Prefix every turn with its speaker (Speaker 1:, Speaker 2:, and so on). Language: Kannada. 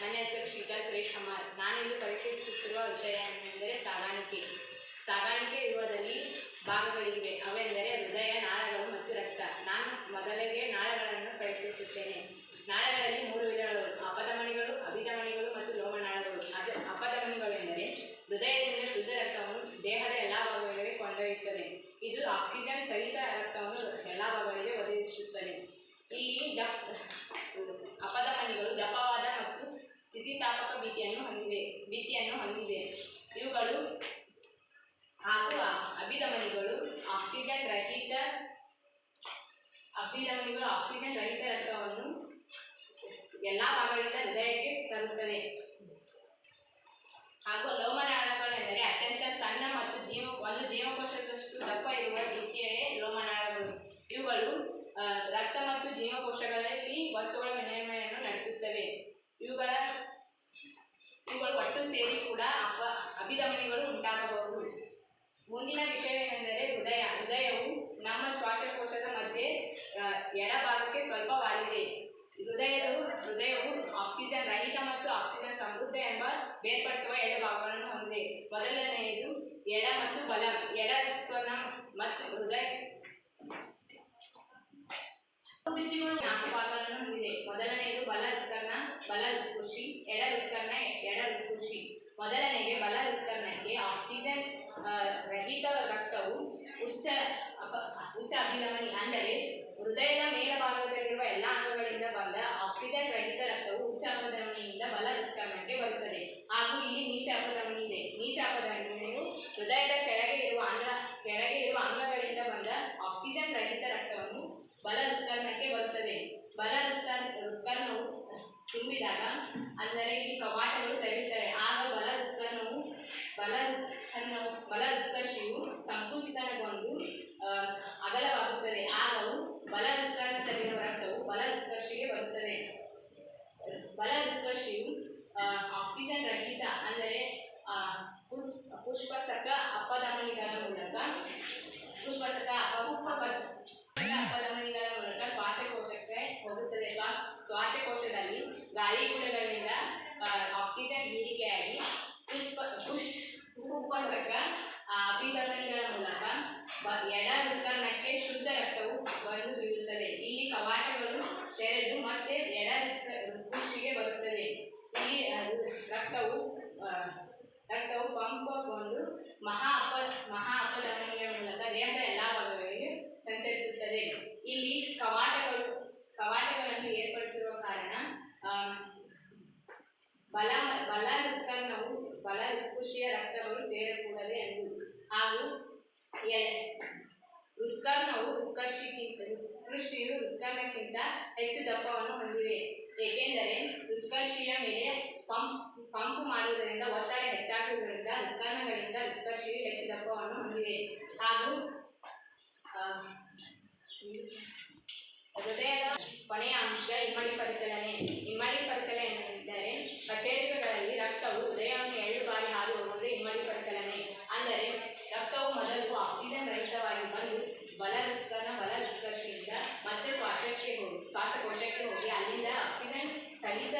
Speaker 1: ನನ್ನ ಹೆಸರು ಶ್ರೀಕಾ ಸುರೇಶ್ ಕುಮಾರ್. ನಾನಿಂದು ಪರಿಚಯಿಸುತ್ತಿರುವ ವಿಷಯ ಏನೆಂದರೆ ಸಾಗಾಣಿಕೆ. ಸಾಗಾಣಿಕೆ ಇರುವುದರಲ್ಲಿ ಭಾಗಗಳಿವೆ. ಅವೆಂದರೆ ಹೃದಯ, ನಾಳಗಳು ಮತ್ತು ರಕ್ತ. ನಾನು ಮೊದಲಿಗೆ ನಾಳಗಳನ್ನು ಪರಿಚಯಿಸುತ್ತೇನೆ. ನಾಳಗಳಲ್ಲಿ 3 ವಿಧಗಳು: ಅಪಧಮನಿಗಳು, ಅಭಿಧಮನಿಗಳು ಮತ್ತು ಲೋಮನಾಳಗಳು. ಅಪಧಮನಿಗಳೆಂದರೆ ಹೃದಯದಿಂದ ಶುದ್ಧ ರಕ್ತವನ್ನು ದೇಹದ ಎಲ್ಲ ಭಾಗಗಳಿಗೆ ಕೊಂಡೊಯ್ಯುತ್ತದೆ. ಇದು ಆಕ್ಸಿಜನ್ ಸಹಿತ ರಕ್ತವನ್ನು ಎಲ್ಲ ಭಾಗಗಳಿಗೆ ಒದಗಿಸುತ್ತದೆ. ಇಲ್ಲಿ ಅಪಧಮನಿಗಳು ದಪ್ಪವಾದ ಮತ್ತು ಸ್ಥಿತಿಸ್ಥಾಪಕ ಭಿತ್ತಿಯನ್ನು ಹೊಂದಿವೆ. ಇವುಗಳು ಹಾಗೂ ಅಭಿಧಮನಿಗಳು ಆಕ್ಸಿಜನ್ ರಹಿತ ರಕ್ತವನ್ನು ಎಲ್ಲ ಭಾಗಗಳಿಂದ ಹೃದಯಕ್ಕೆ ತರುತ್ತದೆ. ಹಾಗೂ ಲೋಮನಾಳಗಳೆಂದರೆ ಅತ್ಯಂತ ಸಣ್ಣ ಮತ್ತು ಒಂದು ಜೀವಕೋಶದಷ್ಟು ದಪ್ಪ ಇರುವ ಭಿತ್ತಿಯೇ ಲೋಮನಾಳಗಳು. ಇವುಗಳು ರಕ್ತ ಮತ್ತು ಜೀವಕೋಶಗಳಲ್ಲಿ ವಸ್ತುಗಳ ವಿನಿಮಯವನ್ನು ನಡೆಸುತ್ತವೆ. ಇವುಗಳು ಒಟ್ಟು ಸೇರಿ ಕೂಡ ಅಭಿಧಮನಿಗಳು ಉಂಟಾಗಬಹುದು. ಮುಂದಿನ ವಿಷಯವೆಂದರೆ ಹೃದಯವು ನಮ್ಮ ಶ್ವಾಸಕೋಶದ ಮಧ್ಯೆ ಎಡಭಾಗಕ್ಕೆ ಸ್ವಲ್ಪ ವಾಲಿದೆ. ಹೃದಯವು ಆಕ್ಸಿಜನ್ ರಹಿತ ಮತ್ತು ಆಕ್ಸಿಜನ್ ಸಮೃದ್ಧ ಎಂಬ ಬೇರ್ಪಡಿಸುವ 2 ಭಾಗಗಳನ್ನು ಹೊಂದಿದೆ. ಮೊದಲನೆಯದು ಎಡ ಮತ್ತು ಬಲ. ಎಡ ಉತ್ಪನ್ನ ಮತ್ತು ಹೃದಯ 4 ಭಾಗಗಳನ್ನು ಹೊಂದಿದೆ. ಮೊದಲನೆಯದು ಬಲ ಹೃತ್ಕರ್ಣ, ಬಲ ಹೃತ್ಕುಕ್ಷಿ, ಎಡ ಹೃತ್ಕರ್ಣ, ಎಡ ಹೃತ್ಕುಕ್ಷಿ. ಮೊದಲನೆಗೆ ಬಲ ಹೃತ್ಕರ್ಣಕ್ಕೆ ಆಕ್ಸಿಜನ್ ರಹಿತ ರಕ್ತವು ಉಚ್ಚ ಅಭಿಧಮನಿ ಅಂದರೆ ಹೃದಯದ ಮೇಲ್ಭಾಗದಲ್ಲಿರುವ ಎಲ್ಲ ಅಂಗಗಳಿಂದ ಬಂದ ಆಕ್ಸಿಜನ್ ರಹಿತ ರಕ್ತವು ಉಚ್ಚ ಅಪಧಮನಿಯಿಂದ ಬಲ ಹೃತ್ಕರ್ಣಕ್ಕೆ ಬರುತ್ತದೆ. ಹಾಗೂ ಇಲ್ಲಿ ನೀಚ ಅಪಧಮನಿ ಇದೆ. ನೀಚ ಅಪಧಮನಿಯು ಹೃದಯದ ಕೆಳಗೆ ಇರುವ ಅಂಗಗಳಿಂದ ಬಂದ ಆಕ್ಸಿಜನ್ ರಹಿತ ರಕ್ತವನ್ನು ಬಲ ಹೃತ್ಕರ್ಣಕ್ಕೆ ಬರುತ್ತದೆ. ಬಲ ಹೃತ್ಕರ್ಣವು ತುಂಬಿದಾಗ ಅಂದರೆ ಇಲ್ಲಿ ಕವಾಟಗಳು ತೆರೆಯುತ್ತವೆ. ಆಗ ಬಲ ಹೃತ್ಕರ್ಷಿಯು ಸಂಕುಚಿತಗೊಂಡು ಅಗಲವಾಗುತ್ತದೆ. ಆಗವು ಬಲ ಹೃತ್ಕರ್ಣದಲ್ಲಿರುವ ರಕ್ತವು ಬಲ ಹೃತ್ಕರ್ಷಿಗೆ ಬರುತ್ತದೆ. ಬಲ ಹೃತ್ಕರ್ಷಿಯು ಆಕ್ಸಿಜನ್ ರಹಿತ ಅಂದರೆ ಪುಷ್ಪಸಕ ಅಪಧಮನಿಗಳ ಮೂಲಕ ಶ್ವಾಸಕೋಶಕ್ಕೆ ಹೋಗುತ್ತದೆ. ಶ್ವಾಸಕೋಶದಲ್ಲಿ ಗಾಳಿಗುಳೆಗಳಿಂದ ಆಕ್ಸಿಜನ್ ಹೀರಿಕೆಯಾಗಿ ಪುಷ್ಪಸಕ ಅಭಿಧಮನಿಗಳ ಮೂಲಕ ಎಡ ಹೃತ್ಕರ್ಣಕ್ಕೆ ಶುದ್ಧ ರಕ್ತವು ಬಂದು ಬೀಳುತ್ತದೆ. ಇಲ್ಲಿ ಕವಾಟಗಳು ತೆರೆದು ಮತ್ತೆ ಎಡ ಹೃತ್ಕುಕ್ಷಿಗೆ ಬರುತ್ತದೆ. ಇಲ್ಲಿ ರಕ್ತವು ಪಂಪಗೊಂಡು ಮಹಾ ಅಪಧಮನಿಯ ಮೂಲಕ ದೇಹದ ಎಲ್ಲ ಭಾಗಗಳಿಗೆ ಸಂಚರಿಸುತ್ತದೆ. ಇಲ್ಲಿ ಕವಾಟಗಳನ್ನು ಏರ್ಪಡಿಸಿರುವ ಕಾರಣ ಬಲ ಹೃತ್ಕರ್ಣವು ಬಲ ಹೃತ್ಕುಕ್ಷಿಯ ರಕ್ತಗಳು ಸೇರಕೂಡದು ಎಂದು. ಹಾಗೂ ಹೃತ್ಕರ್ಣವು ಹೃತ್ಕರ್ಷಿಯು ಹೃತ್ಕರ್ಣಕ್ಕಿಂತ ಹೆಚ್ಚು ದಪ್ಪವನ್ನು ಹೊಂದಿವೆ. ಏಕೆಂದರೆ ಹೃತ್ಕರ್ಷಿಯ ಮೇಲೆ ಪಂಪ್ ಮಾಡುವುದರಿಂದ ಒತ್ತಡ ಹೆಚ್ಚಾಗುವುದರಿಂದ ಹೃತ್ಕರ್ಣಗಳಿಂದ ಹೃತ್ಕರ್ಷಿಯು ಹೆಚ್ಚು ದಪ್ಪವನ್ನು ಹೊಂದಿದೆ. ಹಾಗೂ ಹೃದಯದ ಕೊನೆಯ ಅಂಶ ಇಮ್ಮಡಿ ಪರಿಚಲನೆ. ಇಮ್ಮಡಿ ಪರಿಚಲನೆ ಎಂದರೆ ಕಶೇರುಕಗಳಲ್ಲಿ ರಕ್ತವು ಹೃದಯವನ್ನು 2 ಬಾರಿ ಹಾದು ಹೋಗುವುದು ಇಮ್ಮಡಿ ಪರಿಚಲನೆ. ಅಂದರೆ ರಕ್ತವು ಮೊದಲು ಆಕ್ಸಿಜನ್ ರಹಿತವಾಗಿ ಬಂದು ಬಲ ಹೃತ್ಕರ್ಷಿಯಿಂದ ಮತ್ತೆ ಶ್ವಾಸಕೋಶಕ್ಕೆ ಹೋಗಿ ಅಲ್ಲಿಂದ ಆಕ್ಸಿಜನ್ ಸಹಿತ